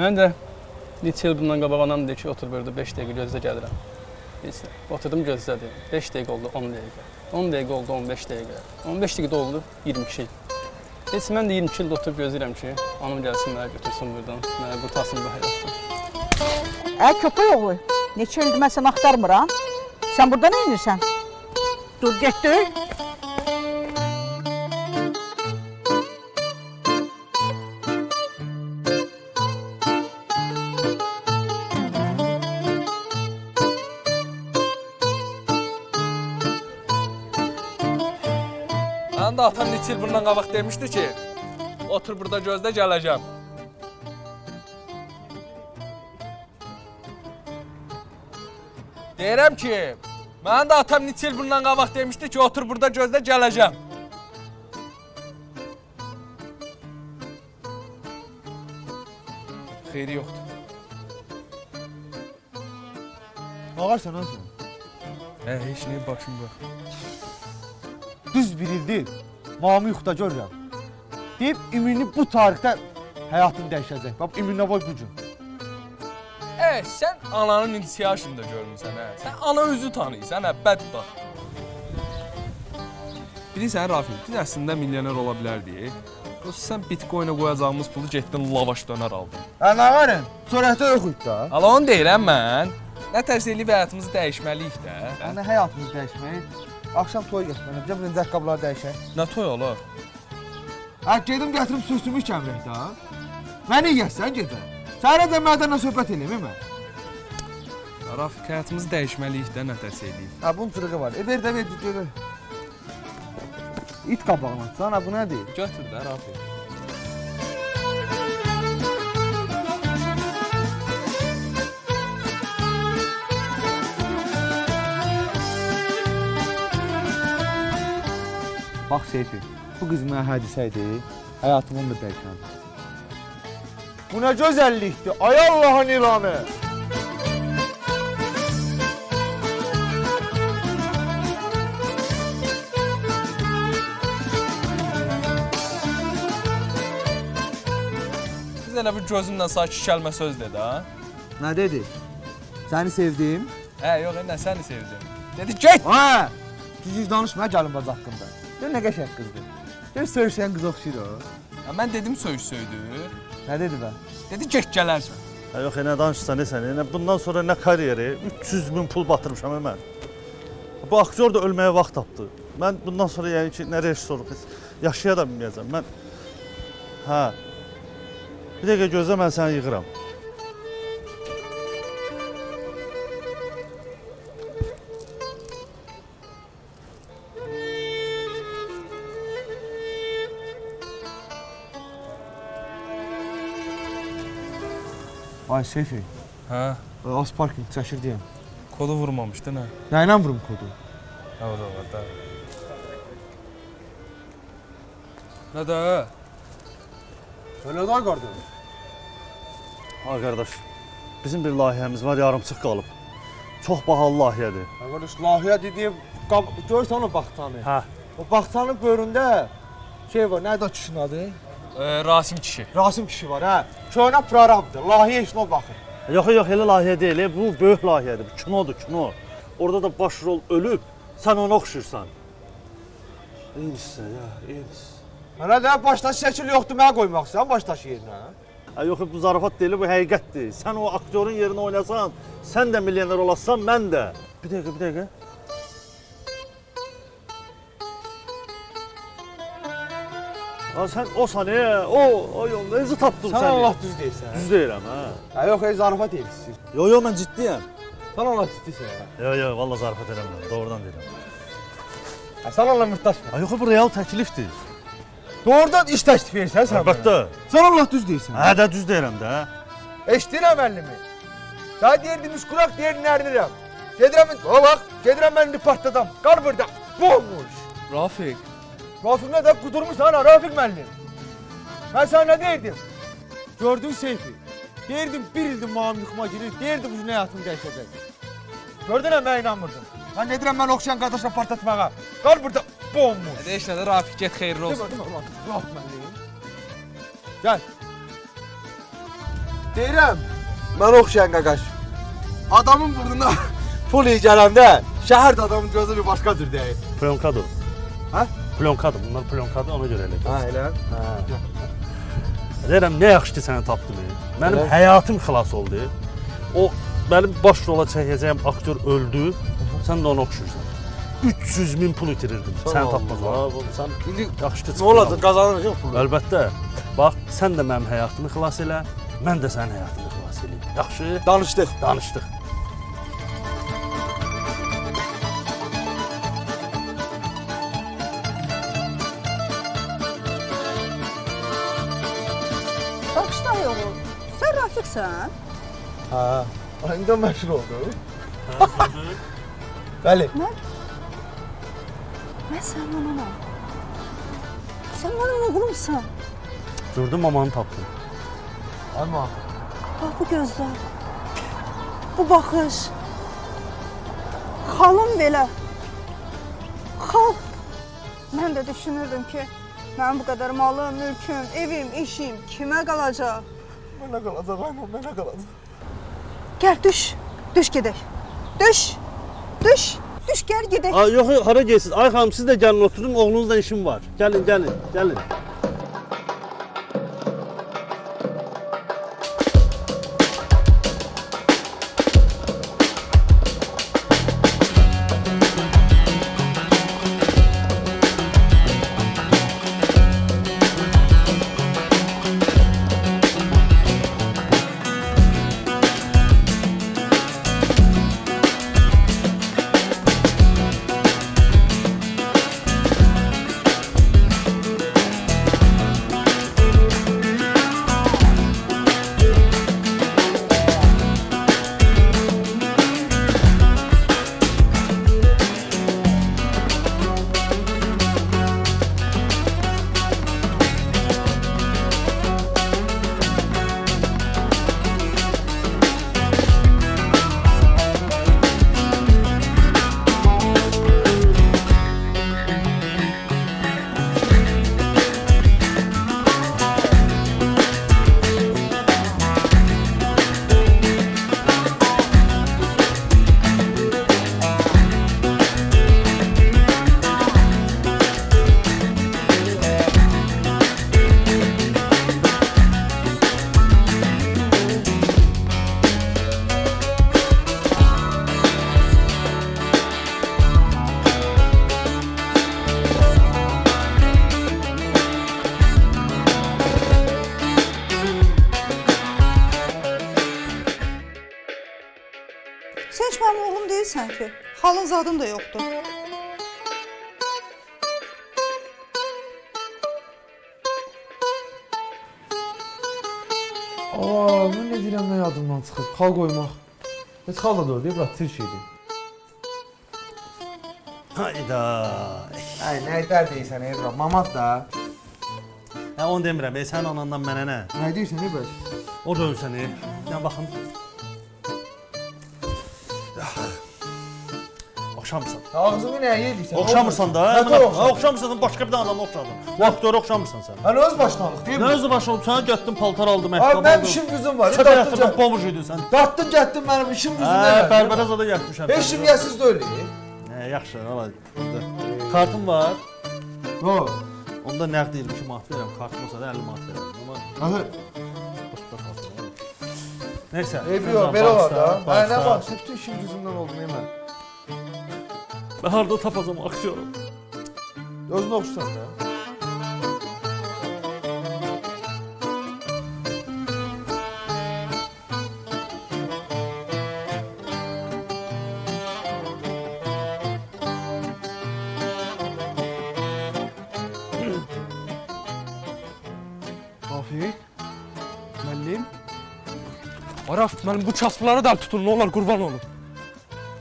Mən də neçə il bundan qabaq anam deyir ki, otur burada 5 dəqiqə gözlə gəlirəm. Neyse, oturdum gözlədim. 5 dəqiqə oldu 10 dəqiqə. 10 dəqiqə oldu 15 dəqiqə. 15 dəqiqə oldu 22 il. Heç mən də 22 ildə oturub gözləyirəm ki, anam gəlsin mənə götürsün buradan, mənə qurtarsın bu həyatdan. Köpək oğlu, neçə ildir mən səni axtarmıram. Sən burada nə edirsən? Dur, getdi. Mən də atam neçə il bundan qabaq demişdi ki, otur burada gözlə gələcəm. Deyirəm ki, mən də atam neçə il bundan qabaq demişdi ki, otur burada gözlə gələcəm. Xeyri yoxdur. Ağarsan olsun. Heç nəyə başım yox. Düz bir ildir mamı yuxuda görürəm. Deyib ümumi bu tarixdə həyatını dəyişəcək. Bax Eminavoy bu gün. Sən ananın indisi yaşında görmüsən, Sən ana özü tanıyırsan, bədbaxt. Bilirsən, Rafiq, biz əslində milyoner ola bilərdik. Sən bitcoinə qoyacağımız pulu getdin lavaş dönər aldın. Nə varın? Sürətə yoxuydu da. Hala onu deyirəm mən. Nə tərsə eləyib həyatımızı dəyişməliyik də. Nə həyatımızı dəyişməyik? Akşam toy getməliyəm, bizə birinci ayaqqabıları dəyişək. Nə toy ola? Gedim gətirim sürsümü kəmrək də. Məni yiyəsən gedə. Səhərəcə mədənlə söhbət eləyim mən. Rafiq, həyatımızı dəyişməliyik də, nə tərsə eləyib. Bunun çırığı var. Ver də, ver. İt qabağına atsan, bu nədir? Götür də, Rafiq. Bax Seyfi, bu qız mənə hədisə idi, həyatımın da dəyişən. Bu nə gözəllikdir, ay Allahın ilanı! Biz elə bir gözümlə sakit kəlmə söz dedi, ha? Nə dedi? Səni sevdim. Yox, nə səni sevdim. Dedi, get! Düz danışma gəlin baz haqqında. Gör nə qəşəng qızdır. Gör söyüşən qız oxşayır o. Mən dedim söydür. Nə dedi bə? Dedi, get gələrsən. Yox, nə danışsan sən? Bundan sonra nə karyeri, 300.000 pul batırmışam mən. Bu aktyor da ölməyə vaxt tapdı. Mən bundan sonra yəni ki, nə rejissorluq yaşaya da bilməyəcəm. Mən bir dəqiqə gözlə, mən səni yığıram. Ay Seyfi, az parking çəkir deyəm. Kodu vurmamışdı, nə? Nə ilə vurum kodu? O da var da. Nə də? Öyle də qardaş. Ay qardaş, bizim bir layihəmiz var, yarımçıq qalıb. Çox bahalı layihədir. Qardaş, layihə dediyim, görürsən o baxtanı? O baxtanın böyründə şey var, nədir o kişinin adı? Rasim kişi. Rasim kişi var, Köhnə proramdır, layihə işinə baxır. Yox, elə layihə deyil, bu böyük layihədir, bu kinodur, kino. Orada da baş rol ölüb, sən ona oxşursan. İyisisən, iyisisən. Mənə də başdaşı şəkil yoxdur, mənə qoymaqsan başdaşı yerinə. Yox, bu zarafat deyil, bu həqiqətdir. Sən o aktyorun yerinə oynasan, sən də milyoner olasan, mən də. Bir dəqiqə. Sən osan, necə tapdın səni? Sən Allah düz deyirsən. Düz deyirəm, Yox, zarafat edirsən. Yox, mən ciddiyəm. Sən Allah ciddisən. Yox, valla zarafat eləmirəm, doğrudan deyirəm. Sən Allah mühtaçmı? Yox, bu real təklifdir. Doğrudan iş təklif edirsən sən. Əlbəttə. Sən Allah düz deyirsən. Də düz deyirəm də. Eşidirəm əlimi. Sən deyirdin üskülaq, deyirdin ərdirəm. Gedirəm mən indi partladam. Qar burada, bomboş. Rafiq. Rafiq nə də qudurmuşsan ha, Rafiq müəllim. Mən sana nə deyirdim? Gördün Seyfi. Deyirdim bir ildir mamı yıxıma girir, deyirdim bu həyatını dəyişəcək. Gördün hə, mən inanmırdım. Mən nə deyirəm mən oxşayan qardaşla partlatmağa. Qal burada, bomboş. Heç nədə Rafiq, get xeyirli olsun. Demə, Rafiq müəllim. Gəl. Deyirəm, mən oxşayan qaqaş. Adamın burnuna pul iyi gələndə şəhər də adamın gözü bir başqadır deyir. Plyonkadır. Ha? Plyonkadır. Bunlar plyonkadır, ona görə elə. Ha, elə. Deyirəm, nə yaxşı ki səni tapdım. Mənim Elə. həyatım xilas oldu. O mənim baş rola çəkəcəyim aktyor öldü. Sən də ona oxşuyursan. 300.000 pul itirirdim. Sən tapmaqla. Sən İndi yaxşı ki nə olacaq, qazanırıq pulu. Əlbəttə. Bax, sən də mənim həyatımı xilas elə, mən də sənin həyatını xilas eləyim. Yaxşı? Danışdıq. Danışdıq. Baxışda yox. Sən Rafiqsən? Ha. İndi məşhur oldu. Bəli. Mən sənin ananam. Sən mənim oğlumsan. Gördün mamanı tapdım. Amma Bax bu gözlər. Bu baxış. Xalım belə. Xal. Mən də düşünürdüm ki, mənim bu qədər malım, mülküm, evim, işim kimə qalacaq? mənə qalacaq, ayman mənə qalacaq. Gəl düş. Düş gedək. Düş. Düş. Düş gəl gedək. Ay yox, hara gedirsiniz? Ay xanım, siz də gəlin oturun, oğlunuzla işim var. Gəlin, gəlin, gəlin. Sən heç mənim oğlum deyilsən ki. Xalın zadın da yoxdur. Aa, mən nə deyirəm, nə yadımdan çıxıb? Xal qoymaq. Heç xal da deyil, bura tir şeydir. Hayda. Ay, nə dər deyirsən, Ebra? Mamad da. Hə, onu demirəm, sən anandan mənə nə? Nə deyirsən, Ebra? O dövün səni. Ya baxın. Oxşamırsan. Ağzını nəyə yedirsən? Oxşamırsan da. Nə oxşamırsan? Oxşamırsan, başqa bir adama oxşadın. O aktora oxşamırsan sən. Mən öz başlanıq, deyim Nə mi? özü başım, sənə getdim paltar aldım, Ay, əhtəb mənim aldım. işim güzüm var. Çöpə yatırdım, bomuş idin sən. Dartdın, getdin mənim işim güzüm Hə, deyil. bərbərə zada yatmışam. Heç kim yəsiz deyil. Hə, yaxşı, ala. Kartım var. Yo. Onda nəqd 22 manat verirəm, kartım olsa da 50 manat verirəm. Amma Aha. başqa kartım var. Nəysə. Ebra, belə var da. Hə, nə var? Bütün işim güzümdən oldu, mən. Mən harda tapacam aktyoru? Özünə oxşusan da. Rafiq, müəllim. Araf, mənim bu kasıbları da tutun, nə olar, qurban olum.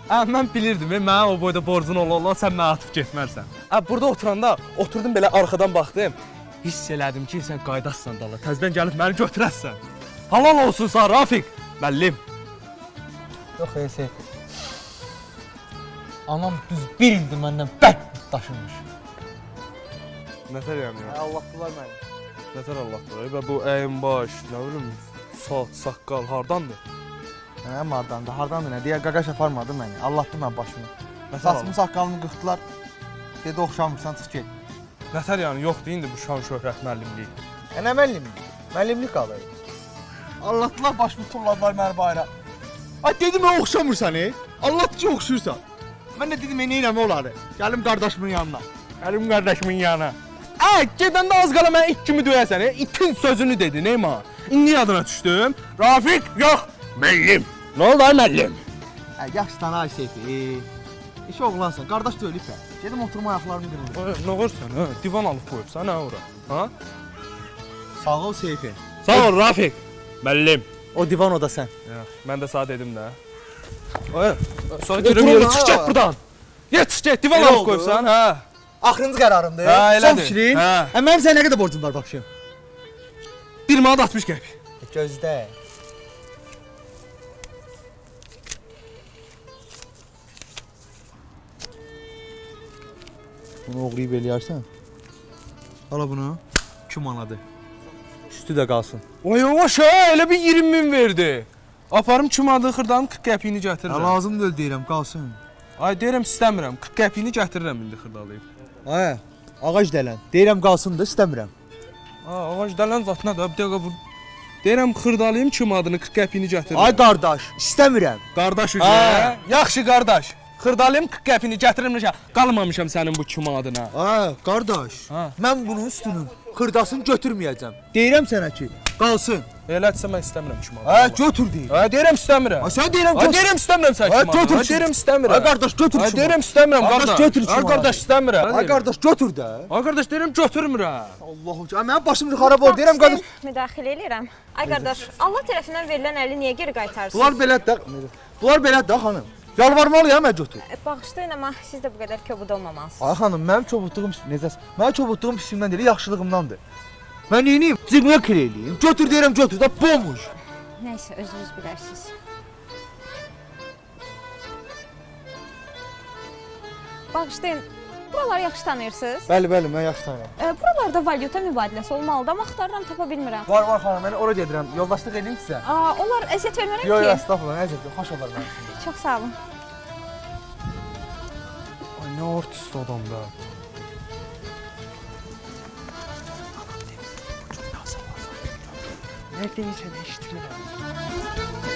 Hə, mən bilirdim, mənə o boyda borcun ola sən mənə atıb getmərsən. Hə, burada oturanda, oturdum belə arxadan baxdım. Hiss elədim ki, sən qaydaşsan dala, təzdən gəlib məni götürəsən. Halal olsun sən, Rafiq, müəllim. Yox, Seyf. Anam düz bir ildir məndən bərk daşınmış. Nətər yəni ya? Allahdılar məni. Nətər Allahdır? Və bu əyin baş, nə bilim, Saat, saqqal hardandır? Hə, hardandır nə? Deyə qaqaş aparmadı məni. Allahdı mən başımı. Nətər Saçımı olub? saqqalımı qırxdılar. Dedi oxşamırsan, çıx get. Nətər yəni yoxdur indi bu şan şöhrət müəllimliyi. Nə müəllimlik? Müəllimlik qalır. Allahdılar başımı tulladılar məni bayra. Ay dedim mən oxşamırsan, Allah ki oxşursan. Mən də dedim neynəmə oları? Gəlim qardaşımın yanına. Əlim qardaşımın yanına. Gedəndə az qala mənə it kimi döyəsən, itin sözünü dedi, neyma? İndi yadına düşdüm. Rafiq, yox, müəllim. Nə oldu ay müəllim? Hə, yaxşıdan ay Seyfi. İş oğlansan, qardaş da ölüb hə. Gedim oturma ayaqlarını qırılır. Nə olursan, hə? Divan alıb qoyubsan, hə ora? Ha? Sağ ol Seyfi. Sağ ol Rafiq. Müəllim. O divan o da sən. Mən də sağ dedim də. Ay, sonra görüm yeri çıx get buradan. Get, get, divan Elə alıb oldu? qoyubsan, hə? Axırıncı qərarımdır. Hə, elədir. Son fikrin. Hə. Hə, mənim sənə nə qədər borcum var baxışım? 1 manat 60 qəpik. Gözdə. Bunu oğlayıb eləyərsən. Ala bunu. 2 manadı. Üstü də qalsın. Oy yavaş ha, elə bir 20 min verdi. Aparım çumadığı xırdanın 40 qəpiyini Hə, gətirirəm. lazım deyil deyirəm, qalsın. Ay deyirəm istəmirəm. 40 qəpiyini gətirirəm indi xırdalayıb. Ay, ağac dələn. Deyirəm qalsın da istəmirəm. Ağac dələn zatına da bir dəqiqə bu. Deyirəm xırdalayım çumadını 40 qəpiyini gətirirəm. Ay qardaş, istəmirəm. qardaş Ha. üzə. Yaxşı qardaş. Xırdalayım 40 qəpiyini gətirirəm. Qalmamışam sənin bu çumadına. Ay, qardaş. Ha. Mən bunun üstünün xırdasını götürməyəcəm. Deyirəm sənə ki, qalsın. Elədirsə mən istəmirəm çumadı. Ay, götür deyir. Ay deyirəm istəmirəm. Ay, sən deyirəm Ay götür. deyirəm istəmirəm sən Ay, çumadı. götür Ay deyirəm istəmirəm. Ay qardaş, götür Ay şunu. deyirəm istəmirəm Qardaş, qardaş. götür Ay şunu. qardaş istəmirəm. Ay qardaş, götür də. Ay qardaş deyirəm götürmürəm. Allahu Ekber. Mənim başım xarab oldu. Deyirəm qardaş. Müdaxilə edirəm. Ay qardaş, Allah tərəfindən verilən əli niyə geri qaytarsınız? Bunlar belədir də. Bunlar belədir də xanım. Yalvarmalıyam mən götür. Bağışlayın amma siz də bu qədər kobud olmamalısınız. Ay xanım, mənim çobudluğum necəsə? Mənim çobudluğum pisimdən deyil, yaxşılığımdandır. Mən neyniyim? Cibimə kir eləyim. Götür deyirəm, götür də bomboş. Nəysə, özünüz bilərsiniz. Bağışlayın, buraları yaxşı tanıyırsınız. Bəli, bəli, mən yaxşı tanıyıram. Buralarda valyuta mübadiləsi olmalıdır, amma axtarıram, tapa bilmirəm. Var, var xanım, mən ora gedirəm. Yoldaşlıq eləyim sizə. Onlar əziyyət vermərəm Yox, ki. yox, estağfurullah, nəəcəb, xoş olar mənim üçün. Çox sağ olun. Ay nə artist adam da. Nə deyirsən, eşitmirəm.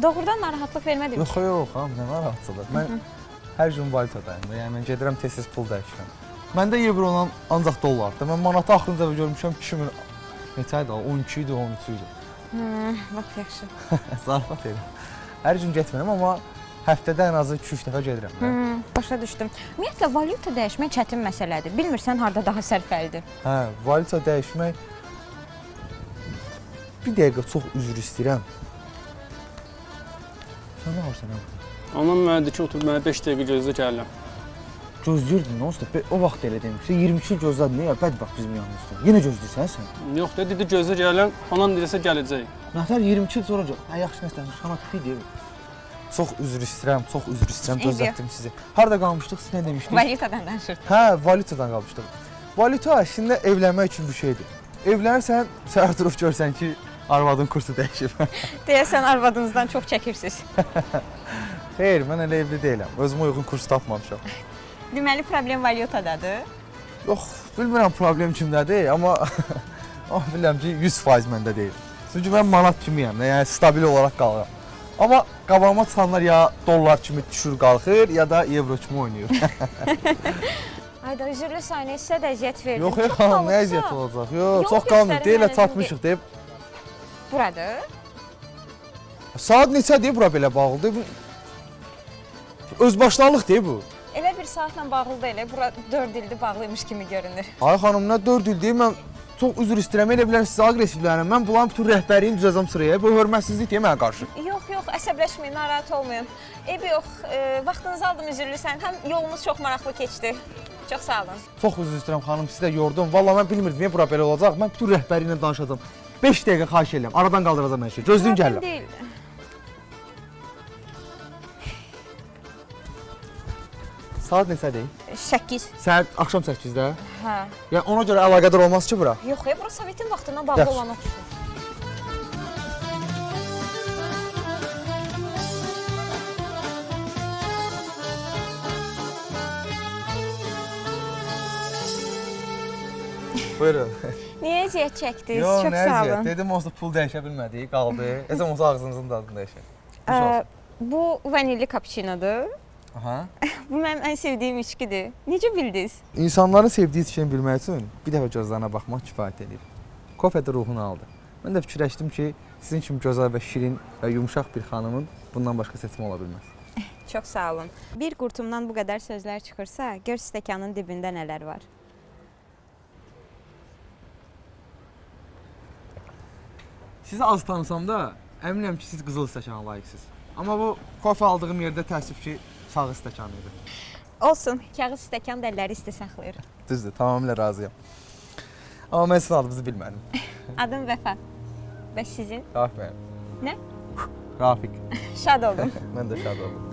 Doğrudan narahatlıq vermədim. Yox, yox, xanım, nə narahatçılıq. Mən hər gün valyutadayım da, yəni mən gedirəm tez-tez pul dəyişirəm. Məndə evro olan ancaq dollardır. Mən manatı axırıncı dəfə görmüşəm 2000 neçə idi? 12 idi, 13 idi. Lap yaxşı. Zarafat edirəm. Hər gün getmirəm, amma həftədə ən azı 2-3 dəfə gedirəm. Başa düşdüm. Ümumiyyətlə, valyuta dəyişmək çətin məsələdir. Bilmirsən harda daha sərfəlidir. Hə, valyuta dəyişmək bir dəqiqə çox üzr istəyirəm. Sən nə varsan ha? Anam mənə dedi ki, otur mənə 5 dəqiqə gözlə gəlirəm. Gözləyirdin, nə olsa? O vaxt elə demişdi. 22 il gözlədin, ya bədbəxt bizim yanımızda. Yenə gözləyirsən sən? Yox dedi gözlə gəlirəm. Anam deyirsə gələcək. Nətər 22 il sonra hə yaxşı nəsə xana pipi deyir. Çox üzr istəyirəm, çox üzr istəyirəm, Eybi gözlətdim sizi. Harda qalmışdıq, siz nə demişdiniz? Valyutadan danışırdıq. Hə, valyutadan qalmışdıq. Valyuta əslində evlənmək üçün bir şeydir. Evlənirsən, səhər durub görsən ki, arvadın kursu dəyişib. Deyəsən arvadınızdan çox çəkirsiniz. Xeyr, mən elə evli deyiləm. Özümə uyğun kurs tapmamışam. Deməli, problem valyutadadır. Yox, bilmirəm problem kimdədir, amma bilirəm ki, 100% məndə deyil. Çünki mən manat kimiyəm, yəni stabil olaraq qalıram. Amma qabağıma çıxanlar ya dollar kimi düşür qalxır, ya da evro kimi oynayır. Ayda üzürlü sayını sizə də əziyyət verdim. Yox, yox, xanım, nə əziyyət olacaq? Yox, Yox, çox qalmır, göstərin deyilə mənə, çatmışıq deyib. Buradır. Saat neçədir bura belə bağlıdır? Özbaşınalıq deyil bu. Elə bir saatla bağlı deyil, bura 4 ildir bağlıymış kimi görünür. Ay xanım, nə 4 il deyil, mən çox üzr istəyirəm, elə bilər sizə aqressivlənirəm. Mən bulan bütün rəhbəriyini düzəcəm sıraya. Bu hörmətsizlik deyil mənə qarşı. Yox, yox, əsəbləşməyin, narahat olmayın. Eybi yox, vaxtınızı aldım üzürlüsən. Həm yolumuz çox maraqlı keçdi. Çox sağ olun. Çox üzr istəyirəm xanım, sizi də yordum. Vallahi mən bilmirdim niyə bura belə olacaq. Mən bütün rəhbəri ilə danışacağam. 5 dəqiqə xahiş edirəm. Aradan qaldıracağam hər şey. Gözləyim gəlirəm. Deyil. Saat neçədir? 8. Saat axşam 8-də. Hə. Yəni ona görə əlaqədar olmaz ki bura. Yox, bura Sovetin vaxtından bağlı Yaxşı. olan oxşur. Buyurun. Niyə əziyyət çəkdiniz? Yox, Çox nə sağ əziyyət. olun. Dedim onsuz pul dəyişə bilmədik, qaldı. Ezəm olsa ağzınızın dadını dəyişək. Bu vanilli kapuçinodur. Aha. Bu mənim ən sevdiyim içkidir. Necə bildiniz? İnsanların sevdiyi içkini bilmək üçün bir dəfə gözlərinə baxmaq kifayət edir. Kofe də ruhunu aldı. Mən də fikirləşdim ki, sizin kimi gözəl və şirin və yumşaq bir xanımın bundan başqa seçimi ola bilməz. Çox sağ olun. Bir qurtumdan bu qədər sözlər çıxırsa, gör stəkanın dibində nələr var. Sizi az tanısam da, əminəm ki, siz qızıl stəkana layiqsiniz. Amma bu kofe aldığım yerdə təəssüf ki, sarı stəkan idi. Olsun, kağız stəkan dəlləri isti saxlayır. Düzdür, tamamilə razıyam. Amma mən sizin adınızı bilmədim. Adım Vəfa. Və sizin? Rafiq mənim. Nə? Rafiq. Şad oldum. Mən də şad oldum.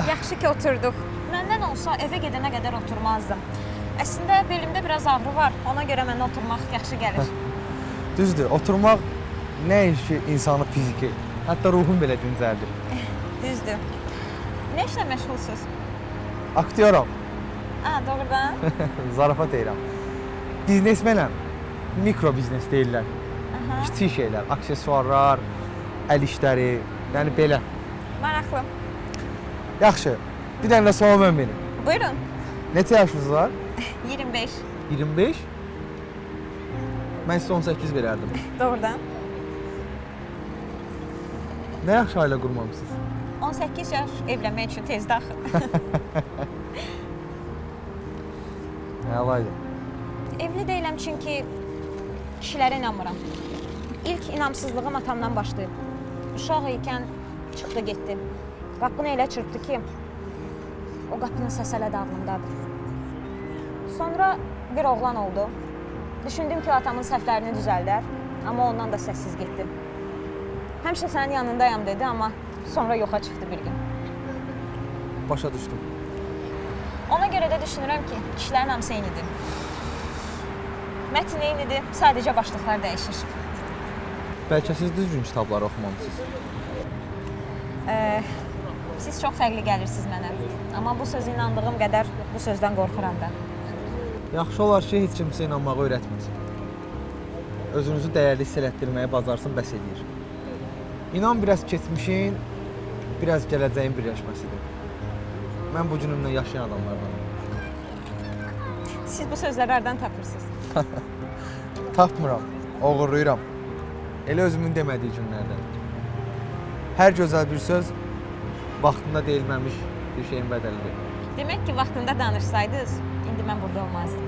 Yaxşı ki oturduq. Məndən olsa evə gedənə qədər oturmazdım. Əslində belimdə biraz ağrı var. Ona görə mənə oturmaq yaxşı gəlir. Düzdür, oturmaq nə ki insanı fiziki, hətta ruhun belə dincəldir. Düzdür. Nə işlə məşğulsuz? Aktyoram, Doğrudan? zarafat edirəm. Biznesmenəm, mikro biznes deyirlər. Aha. Kiçik şeylər, aksesuarlar, əl işləri, yəni belə. Maraqlı. Yaxşı, bir dənə də sual mən verim. Buyurun. Neçə yaşınız var? 25. 25? Mən sizə 18 verərdim. Doğrudan. Nə yaxşı ailə qurmamısınız? 18 yaş evlənmək üçün tezdə axı. Əlaydı. Evli deyiləm çünki kişilərə inanmıram. İlk inamsızlığım atamdan başlayıb. Uşaq ikən çıxdı getdi. Qapını elə çırpdı ki, o qapının səsi hələ də ağlımdadır. Sonra bir oğlan oldu. Düşündüm ki, atamın səhvlərini düzəldər, amma ondan da səssiz getdi. Həmişə sənin yanındayam dedi, amma sonra yoxa çıxdı bir gün. Başa düşdüm. Ona görə də düşünürəm ki, kişilərin hamısı eynidir. Mətn eynidir, sadəcə başlıqlar dəyişir. Bəlkə siz düzgün kitabları oxumamısınız? Siz çox fərqli gəlirsiniz mənə. Amma bu sözə inandığım qədər bu sözdən qorxuram da. Yaxşı olar ki, heç kimsə inanmağı öyrətməsin. Özünüzü dəyərli hiss elətdirməyə bacarsın, bəs edir. İnan biraz keçmişin, biraz gələcəyin birləşməsidir. Mən bu günümlə yaşayan adamlardanım. Siz bu sözləri hardan tapırsınız? Tapmıram, oğurluyuram. Elə özümün demədiyi günlərdən. Hər gözəl bir söz vaxtında deyilməmiş bir şeyin bədəlidir. Demək ki, vaxtında danışsaydınız, indi mən burada olmazdım.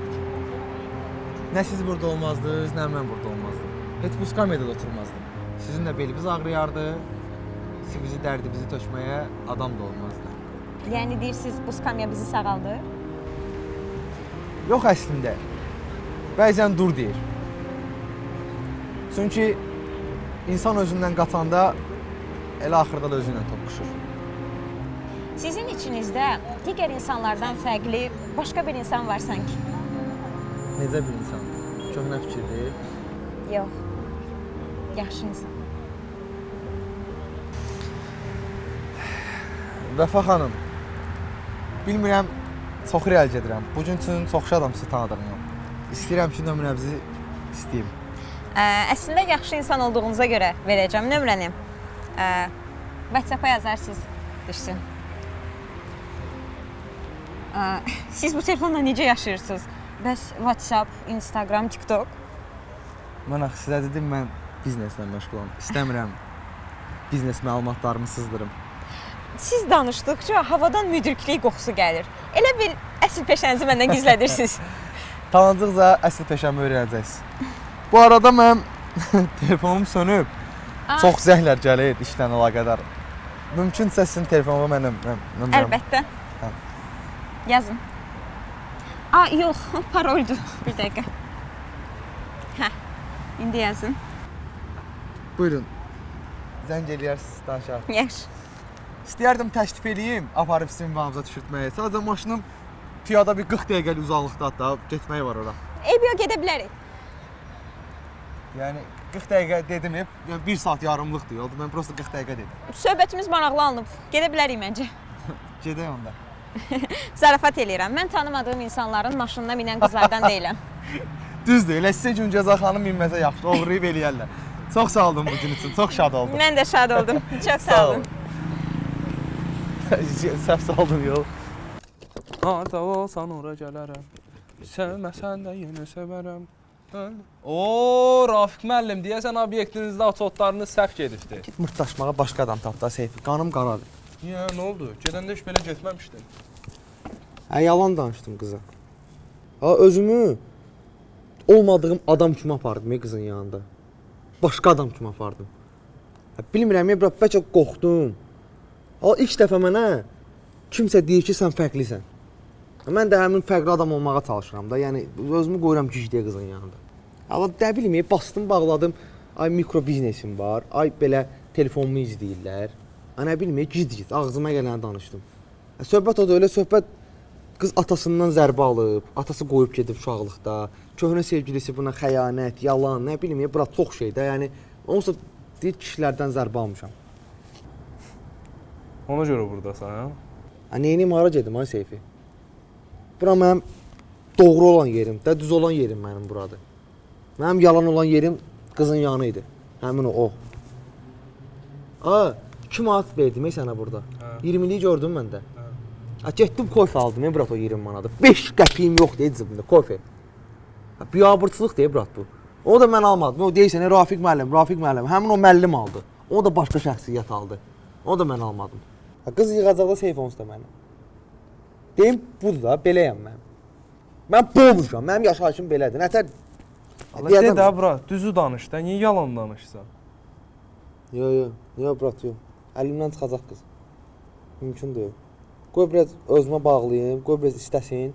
Nə siz burada olmazdınız, nə mən burada olmazdım. Heç bu skamyada da oturmazdım. Sizinlə belimiz ağrıyardı, bizi dərdimizi tökməyə adam da olmazdı. Yəni deyirsiniz, bu skamya bizi sağaldır? Yox əslində, bəzən dur deyir. Çünki insan özündən qaçanda elə axırda da özündən toqquşur. Sizin içinizdə digər insanlardan fərqli başqa bir insan var sanki. Necə bir insan? Köhnə fikirdir. Yox, yaxşı insan. Vəfa xanım, bilmirəm, çox irəli gedirəm. Bugün üçün çox şadam sizi tanıdığıma. İstəyirəm ki, nömrənizi istəyim. Əslində yaxşı insan olduğunuza görə verəcəm nömrəni. WhatsApp-a yazarsınız, düşsün. Siz bu telefonla necə yaşayırsınız? Bəs WhatsApp, Instagram, TikTok? Mən axı sizə dedim, mən bizneslə məşğulam. İstəmirəm biznes məlumatlarımı sızdırım. Siz danışdıqca havadan müdriklik qoxusu gəlir. Elə bil əsl peşənizi məndən gizlədirsiniz. Tanıdıqca əsl peşəmi öyrənəcəksiniz. Bu arada mən telefonum sönüb. Çox zəhlər gəlir işlə əlaqədar. Mümkünsə sizin telefonumu mənim nömrəm. Əlbəttə. Hə. Yazın. Yox, paroldür. Bir dəqiqə. Hə, indi yazın. Buyurun. Zəng eləyərsiniz danışaq. Yaxşı. İstəyərdim təklif eləyim, aparıb sizin bağımıza düşürtməyə. Sadəcə maşınım piyada bir 40 dəqiqəlik uzaqlıqda da getmək var ora. Eyb yox, gedə bilərik. Yəni 40 dəqiqə dedim, yəni 1 saat yarımlıqdır yolda. Mən prosta 40 dəqiqə dedim. Söhbətimiz maraqlı alınıb. Gedə bilərik məncə. Gedək onda. Zarafat eləyirəm. Mən tanımadığım insanların maşınına minən qızlardan deyiləm. Düzdür, elə sizə gün Cəza xanım minməsə yaxşı, oğurlayıb eləyərlər. Çox sağ olun bu gün üçün, çox şad oldum. Mən də şad oldum. Çox sağ olun. Səhv saldım yol. Harda olsan ora gələrəm. Sevməsən də yenə sevərəm. Oo, Rafiq müəllim, deyəsən obyektinizdə açotlarınız səhv gedibdi. Git mırtdaşmağa başqa adam tap da Seyfi. Qanım qaradır. Niyə, nə oldu? Gedəndə heç belə getməmişdin. Hə, yalan danışdım qıza. Ha, özümü olmadığım adam kimi apardım qızın yanında. Başqa adam kimi apardım. Hə, bilmirəm, bəlkə qorxdum. Ha, ilk dəfə mənə kimsə deyir ki, sən fərqlisən. Mən də həmin fərqli adam olmağa çalışıram da. Yəni özümü qoyuram gicliyə qızın yanında. Amma nə bilim, bastım, bağladım. Ay mikro biznesim var. Ay belə telefonumu izləyirlər. Nə bilim, gic-gic ağzıma gələni danışdım. Söhbət o da elə söhbət qız atasından zərbə alıb, atası qoyub gedib uşaqlıqda. Köhnə sevgilisi buna xəyanət, yalan, nə bilim, bura çox şey də. Yəni onsa deyir kişilərdən zərbə almışam. Ona görə burdasan, hə? Neynim hara gedim ay Seyfi? Bura mənim doğru olan yerim, də düz olan yerim mənim buradır. Mənim yalan olan yerim qızın yanı idi. Həmin o. A, 2 manat verdim sənə burada. 20'liyi gördüm mən də. Getdim kofe aldım, brat o 20 manatı. 5 qəpiyim yox deyir cibimdə kofe. Biabırçılıq deyir brat bu. O da mən almadım. O deyirsən Rafiq müəllim. Həmin o müəllim aldı. O da başqa şəxsiyyət aldı. O da mən almadım. Qız yığacaqda Seyfi onsuz da mənim. Deyim budur da, beləyəm mən. Mən boğmuşam, mənim yaşayışım belədir. Nətər? De də, brat, düzü danış da, niyə yalan danışsan? Yox, brat, yox. Əlimdən çıxacaq qız. Mümkün deyil. Qoy biraz özümə bağlayayım, qoy biraz istəsin.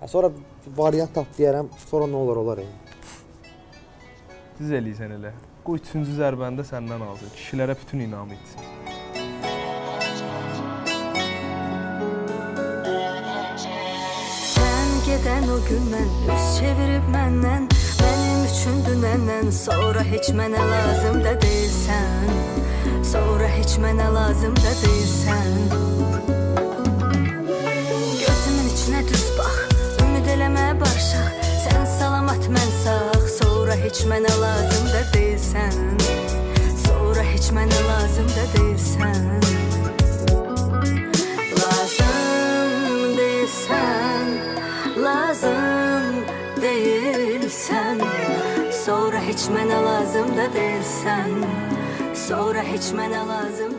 Sonra variant tap deyərəm, sonra nə olar. Düz eləyirsən elə. Qoy 3-cü zərbəndə səndən alsın, kişilərə bütün inamı etsin. Gedən o gün mən üz çevirib məndən, mənim üçün dünəndən sonra heç mənə lazım da deyilsən, sonra heç mənə lazım da deyilsən. Gözümün içinə düz bax, ümid eləmə barışaq, sən salamat mən sağ, sonra heç mənə lazım da deyilsən, sonra heç mənə lazım da deyilsən. Lazım deyilsən, lazım değilsən, sonra heç mənə lazım da deyilsən, sonra heç mənə lazım